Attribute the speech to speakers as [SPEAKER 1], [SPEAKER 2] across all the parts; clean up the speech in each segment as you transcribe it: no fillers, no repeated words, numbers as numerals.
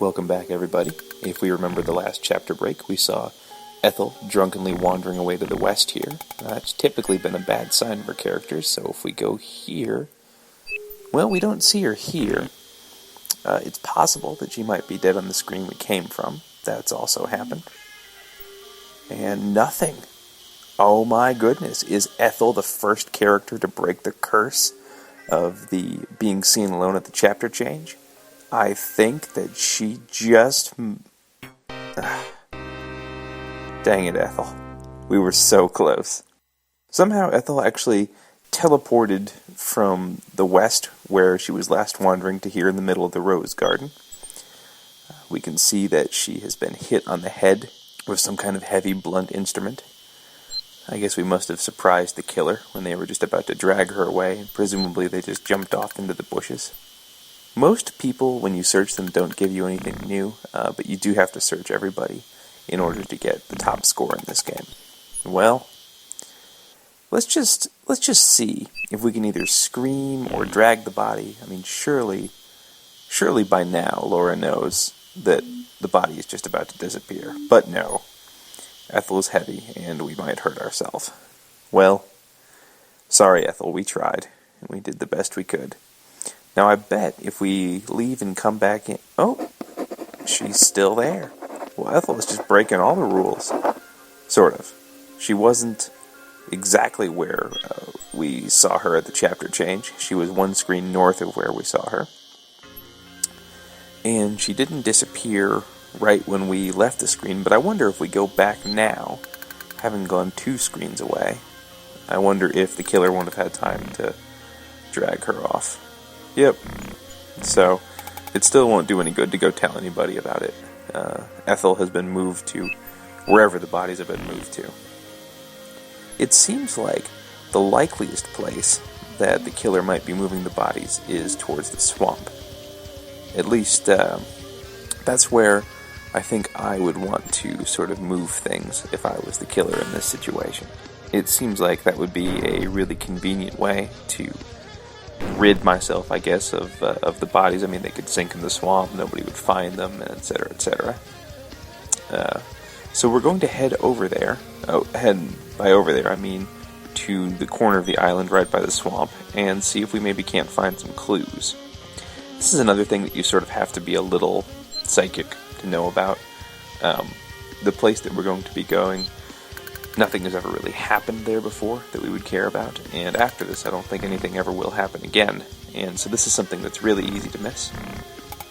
[SPEAKER 1] Welcome back, everybody. If we remember the last chapter break, we saw Ethel drunkenly wandering away to the west here. That's typically been a bad sign for characters, so if we go here... Well, we don't see her here. It's possible that she might be dead on the screen we came from. That's also happened. And nothing. Oh my goodness, is Ethel the first character to break the curse of the being seen alone at the chapter change? I think that she just... Dang it, Ethel. We were so close. Somehow Ethel actually teleported from the west, where she was last wandering, to here in the middle of the rose garden. We can see that she has been hit on the head with some kind of heavy, blunt instrument. I guess we must have surprised the killer when they were just about to drag her away, and presumably they just jumped off into the bushes. Most people, when you search them, don't give you anything new, but you do have to search everybody in order to get the top score in this game. Well, let's just see if we can either scream or drag the body. I mean, surely by now Laura knows that the body is just about to disappear. But no, Ethel is heavy, and we might hurt ourselves. Well, sorry Ethel, we tried, and we did the best we could. Now I bet if we leave and come back in... Oh, she's still there. Well, Ethel was just breaking all the rules. Sort of. She wasn't exactly where we saw her at the chapter change. She was one screen north of where we saw her. And she didn't disappear right when we left the screen, but I wonder if we go back now, having gone 2 screens away, I wonder if the killer won't have had time to drag her off. Yep. So, it still won't do any good to go tell anybody about it. Ethel has been moved to wherever the bodies have been moved to. It seems like the likeliest place that the killer might be moving the bodies is towards the swamp. At least, that's where I think I would want to sort of move things if I was the killer in this situation. It seems like that would be a really convenient way to rid myself, I guess, of the bodies. I mean, they could sink in the swamp, nobody would find them, etc., etc. So we're going to head over there. Oh, by over there, I mean to the corner of the island right by the swamp, and see if we maybe can't find some clues. This is another thing that you sort of have to be a little psychic to know about. The place that we're going to be going, nothing has ever really happened there before that we would care about, and after this I don't think anything ever will happen again, and so this is something that's really easy to miss.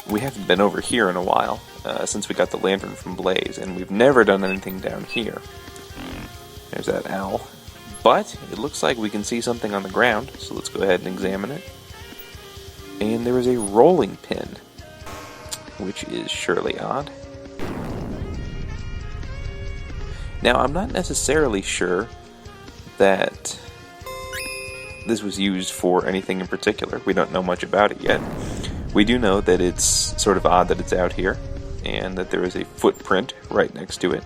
[SPEAKER 1] We haven't been over here in a while, since we got the lantern from Blaze, and we've never done anything down here. There's that owl. But it looks like we can see something on the ground, so let's go ahead and examine it. And there is a rolling pin, which is surely odd. Now, I'm not necessarily sure that this was used for anything in particular. We don't know much about it yet. We do know that it's sort of odd that it's out here, and that there is a footprint right next to it.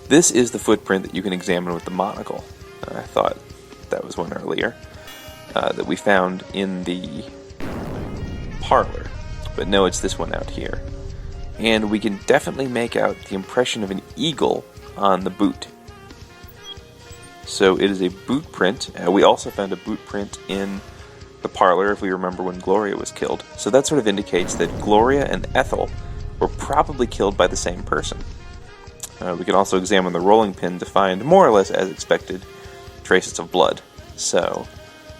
[SPEAKER 1] This is the footprint that you can examine with the monocle. I thought that was one earlier that we found in the parlor, but no, it's this one out here. And we can definitely make out the impression of an eagle on the boot. So it is a boot print. We also found a boot print in the parlor, if we remember when Gloria was killed. So that sort of indicates that Gloria and Ethel were probably killed by the same person. We can also examine the rolling pin to find, more or less as expected, traces of blood. So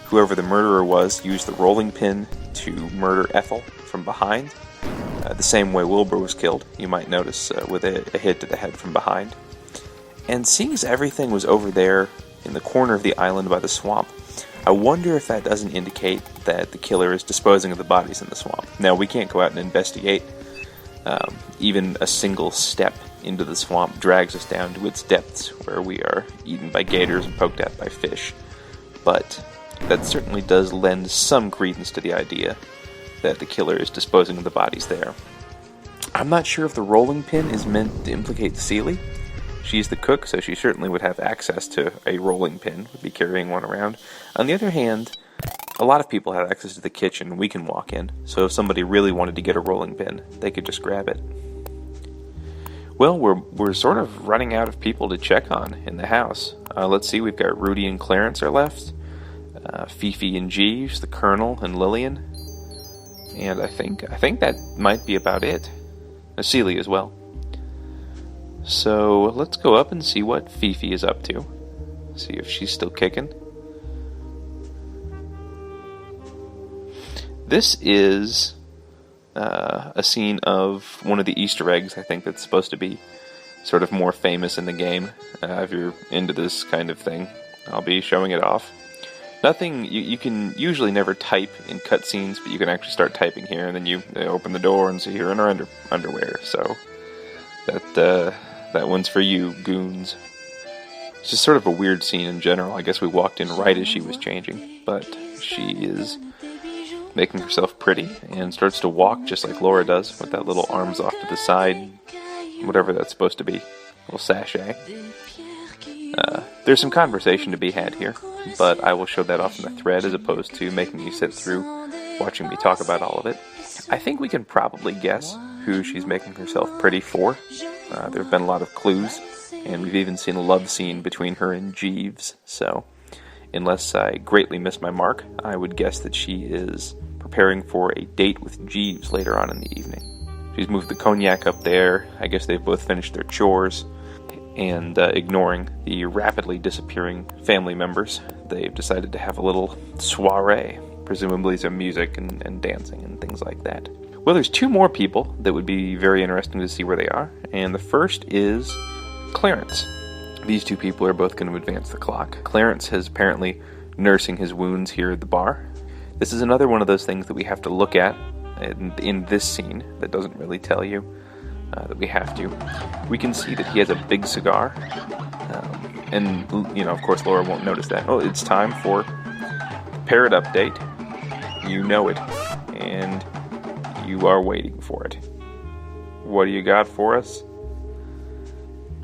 [SPEAKER 1] whoever the murderer was used the rolling pin to murder Ethel from behind. The same way Wilbur was killed, you might notice, with a hit to the head from behind. And seeing as everything was over there in the corner of the island by the swamp, I wonder if that doesn't indicate that the killer is disposing of the bodies in the swamp. Now, we can't go out and investigate. Even a single step into the swamp drags us down to its depths, where we are eaten by gators and poked at by fish. But that certainly does lend some credence to the idea that the killer is disposing of the bodies there. I'm not sure if the rolling pin is meant to implicate Celie. She's the cook, so she certainly would have access to a rolling pin, would be carrying one around. On the other hand, A lot of people have access to the kitchen we can walk in, so if somebody really wanted to get a rolling pin, they could just grab it. Well, we're sort of running out of people to check on in the house. Let's see, we've got Rudy and Clarence are left, Fifi and Jeeves, the Colonel and Lillian, and I think that might be about it. Celia as well. So let's go up and see what Fifi is up to. See if she's still kicking. This is a scene of one of the Easter eggs, I think, that's supposed to be sort of more famous in the game. If you're into this kind of thing, I'll be showing it off. Nothing, you can usually never type in cutscenes, but you can actually start typing here, and then they open the door and see you're in her underwear. So that one's for you, goons. It's just sort of a weird scene in general. I guess we walked in right as she was changing, but she is making herself pretty and starts to walk just like Laura does, with that little arms off to the side, whatever that's supposed to be, little sachet. There's some conversation to be had here, but I will show that off in the thread as opposed to making you sit through watching me talk about all of it. I think we can probably guess who she's making herself pretty for. There have been a lot of clues, and we've even seen a love scene between her and Jeeves, so unless I greatly miss my mark, I would guess that she is preparing for a date with Jeeves later on in the evening. She's moved the cognac up there. I guess they've both finished their chores, and ignoring the rapidly disappearing family members, they've decided to have a little soiree, presumably some music and dancing and things like that. Well, there's two more people that would be very interesting to see where they are, and the first is Clarence. These two people are both going to advance the clock. Clarence is apparently nursing his wounds here at the bar. This is another one of those things that we have to look at in this scene that doesn't really tell you that we have to. We can see that he has a big cigar, and, of course, Laura won't notice that. Oh, it's time for Parrot Update. You know it, and you are waiting for it. What do you got for us?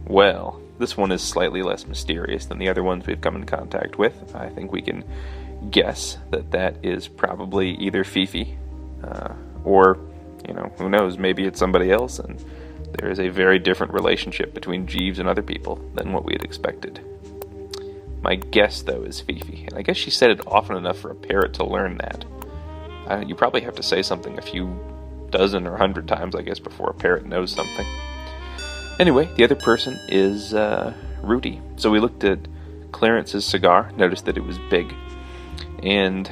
[SPEAKER 1] Well, this one is slightly less mysterious than the other ones we've come in contact with. I think we can guess that is probably either Fifi, or, who knows, maybe it's somebody else, and there is a very different relationship between Jeeves and other people than what we had expected. My guess, though, is Fifi, and I guess she said it often enough for a parrot to learn that. You probably have to say something a few dozen or 100 times, I guess, before a parrot knows something. Anyway, the other person is Rudy. So we looked at Clarence's cigar, noticed that it was big, and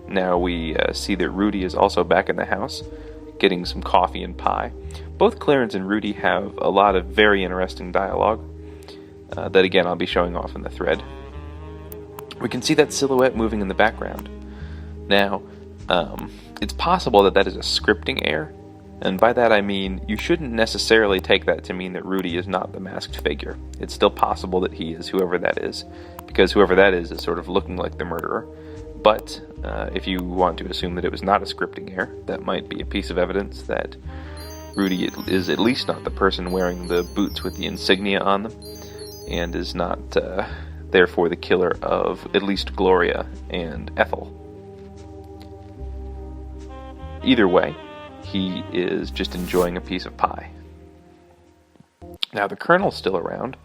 [SPEAKER 1] now we see that Rudy is also back in the house, getting some coffee and pie. Both Clarence and Rudy have a lot of very interesting dialogue that, again, I'll be showing off in the thread. We can see that silhouette moving in the background. Now, it's possible that is a scripting error, and by that I mean you shouldn't necessarily take that to mean that Rudy is not the masked figure. It's still possible that he is whoever that is, because whoever that is sort of looking like the murderer. But if you want to assume that it was not a scripting error, that might be a piece of evidence that Rudy is at least not the person wearing the boots with the insignia on them, and is not therefore the killer of at least Gloria and Ethel. Either way, he is just enjoying a piece of pie. Now, the Colonel's still around,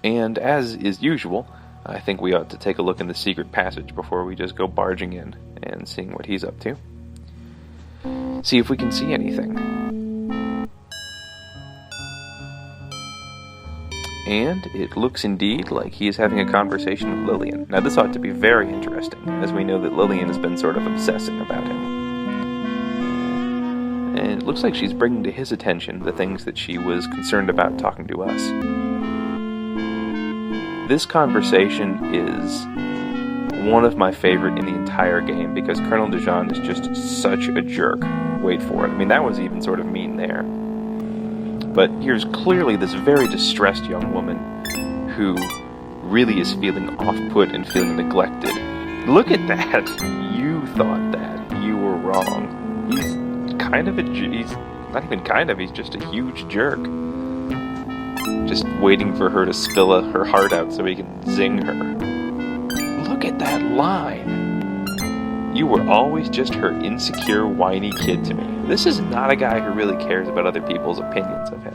[SPEAKER 1] and as is usual, I think we ought to take a look in the secret passage before we just go barging in and seeing what he's up to. See if we can see anything. And it looks indeed like he is having a conversation with Lillian. Now, this ought to be very interesting, as we know that Lillian has been sort of obsessing about him. And it looks like she's bringing to his attention the things that she was concerned about talking to us. This conversation is one of my favorite in the entire game, because Colonel Dijon is just such a jerk. Wait for it. I mean, that was even sort of mean there. But here's clearly this very distressed young woman who really is feeling off-put and feeling neglected. Look at that! You thought that. You were wrong. He's not even kind of, he's just a huge jerk. Just waiting for her to spill her heart out so he can zing her. Look at that line! You were always just her insecure, whiny kid to me. This is not a guy who really cares about other people's opinions of him.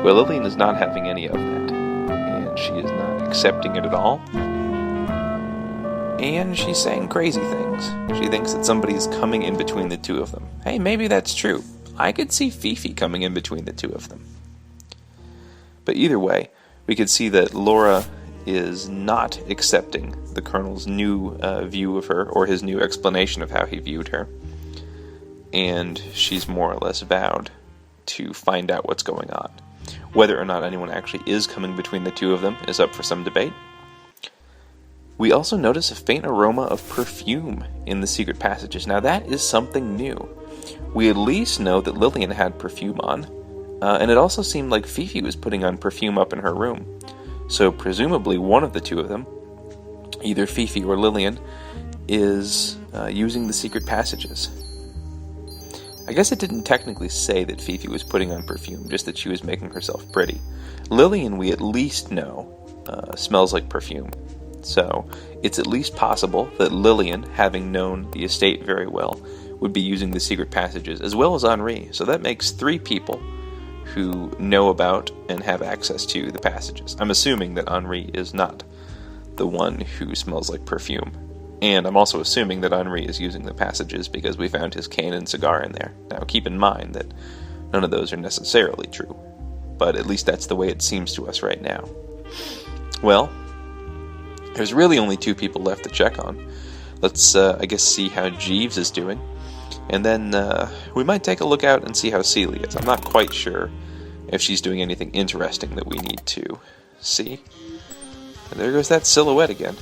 [SPEAKER 1] Well, Lillian is not having any of that, and she is not accepting it at all. And she's saying crazy things. She thinks that somebody's coming in between the two of them. Hey, maybe that's true. I could see Fifi coming in between the two of them. But either way, we could see that Laura is not accepting the Colonel's new view of her, or his new explanation of how he viewed her. And she's more or less vowed to find out what's going on. Whether or not anyone actually is coming between the two of them is up for some debate. We also notice a faint aroma of perfume in the secret passages. Now that is something new. We at least know that Lillian had perfume on, and it also seemed like Fifi was putting on perfume up in her room. So presumably one of the two of them, either Fifi or Lillian, is using the secret passages. I guess it didn't technically say that Fifi was putting on perfume, just that she was making herself pretty. Lillian, we at least know, smells like perfume. So it's at least possible that Lillian, having known the estate very well, would be using the secret passages, as well as Henri. So that makes 3 people who know about and have access to the passages. I'm assuming that Henri is not the one who smells like perfume. And I'm also assuming that Henri is using the passages because we found his cane and cigar in there. Now keep in mind that none of those are necessarily true, but at least that's the way it seems to us right now. Well, there's really only 2 people left to check on. Let's, I guess, see how Jeeves is doing. And then we might take a look out and see how Celie is. I'm not quite sure if she's doing anything interesting that we need to see. And there goes that silhouette again.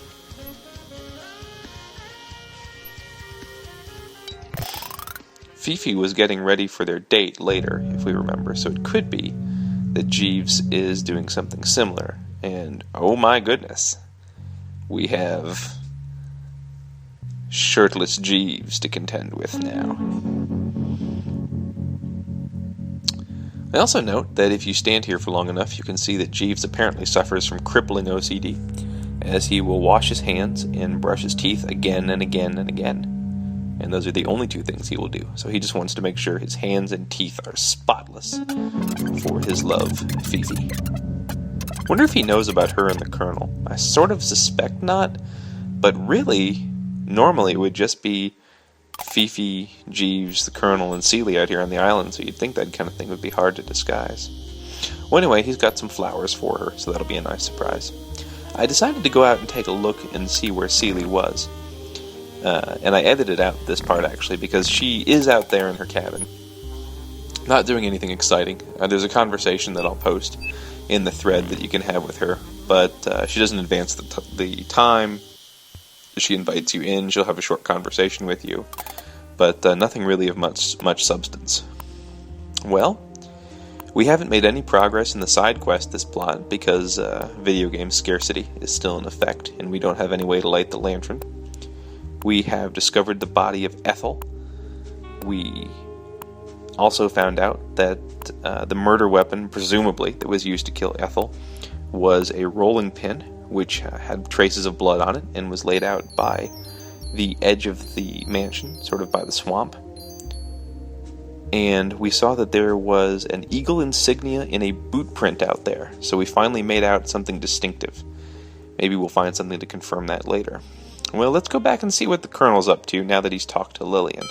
[SPEAKER 1] Fifi was getting ready for their date later, if we remember, so it could be that Jeeves is doing something similar. And, oh my goodness, we have shirtless Jeeves to contend with now. I also note that if you stand here for long enough, you can see that Jeeves apparently suffers from crippling OCD, as he will wash his hands and brush his teeth again and again and again. And those are the only 2 things he will do. So he just wants to make sure his hands and teeth are spotless for his love, Fifi. Wonder if he knows about her and the Colonel. I sort of suspect not, but really, normally it would just be Fifi, Jeeves, the Colonel, and Celie out here on the island, so you'd think that kind of thing would be hard to disguise. Well, anyway, he's got some flowers for her, so that'll be a nice surprise. I decided to go out and take a look and see where Celie was. And I edited out this part, actually, because she is out there in her cabin, not doing anything exciting. There's a conversation that I'll post in the thread that you can have with her, but she doesn't advance the time. She invites you in, she'll have a short conversation with you, but nothing really of much substance. Well, we haven't made any progress in the side quest this plot because video game scarcity is still in effect, and we don't have any way to light the lantern. We have discovered the body of Ethel. We also found out that the murder weapon, presumably, that was used to kill Ethel, was a rolling pin, which had traces of blood on it, and was laid out by the edge of the mansion, sort of by the swamp. And we saw that there was an eagle insignia in a boot print out there, so we finally made out something distinctive. Maybe we'll find something to confirm that later. Well, let's go back and see what the Colonel's up to now that he's talked to Lillian.